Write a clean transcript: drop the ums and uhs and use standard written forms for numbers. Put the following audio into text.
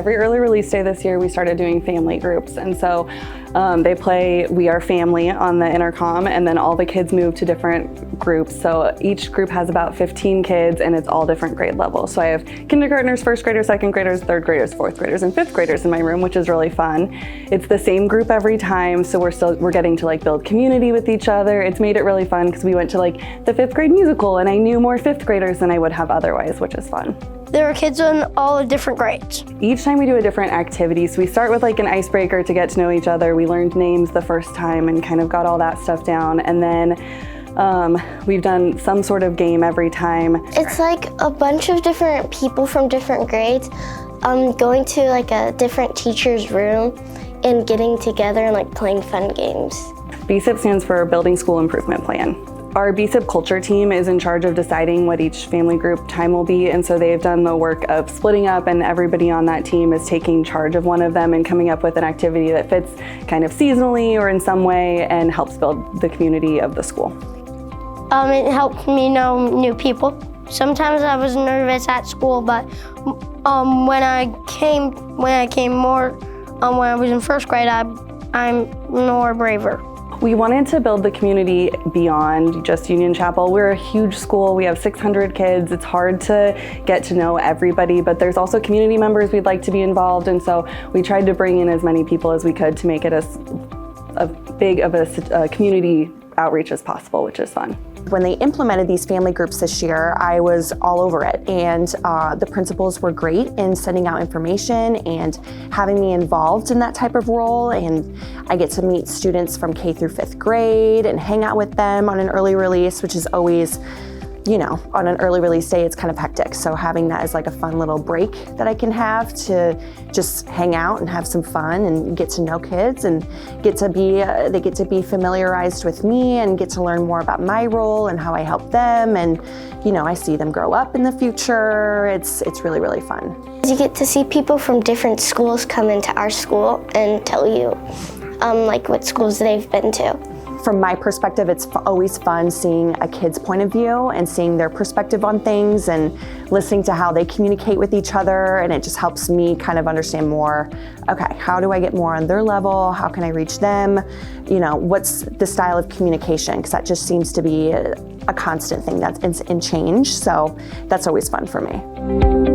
every early release day this year, we started doing family groups. And so they play We Are Family on the intercom, and then all the kids move to different groups. So each group has about 15 kids, and it's all different grade levels. So I have kindergartners, first graders, second graders, third graders, fourth graders, and fifth graders in my room, which is really fun. It's the same group every time, so we're getting to like build community with each other. It's made it really fun because we went to like the fifth grade musical, and I knew more fifth graders than I would have otherwise, which is fun. There are kids in all the different grades. Each time we do a different activity, so we start with like an icebreaker to get to know each other. We learned names the first time and kind of got all that stuff down, and then we've done some sort of game every time. It's like a bunch of different people from different grades going to like a different teacher's room and getting together and like playing fun games. BSIP stands for Building School Improvement Plan. Our BSIP culture team is in charge of deciding what each family group time will be, and so they've done the work of splitting up, and everybody on that team is taking charge of one of them and coming up with an activity that fits kind of seasonally or in some way and helps build the community of the school. It helped me know new people. Sometimes I was nervous at school, but when I came more, when I was in first grade, I'm more braver. We wanted to build the community beyond just Union Chapel. We're a huge school. We have 600 kids. It's hard to get to know everybody, but there's also community members we'd like to be involved, and so we tried to bring in as many people as we could to make it as big of a community outreach as possible, which is fun. When they implemented these family groups this year, I was all over it, and the principals were great in sending out information and having me involved in that type of role, and I get to meet students from K through 5th grade and hang out with them on an early release, which is always, you know, on an early release day, it's kind of hectic. So having that as like a fun little break that I can have to just hang out and have some fun and get to know kids and they get to be familiarized with me and get to learn more about my role and how I help them. And, you know, I see them grow up in the future. It's really, really fun. You get to see people from different schools come into our school and tell you like what schools they've been to. From my perspective, it's always fun seeing a kid's point of view and seeing their perspective on things and listening to how they communicate with each other, and it just helps me kind of understand more, okay, how do I get more on their level? How can I reach them? You know, what's the style of communication? Because that just seems to be a constant thing that's in change, so that's always fun for me.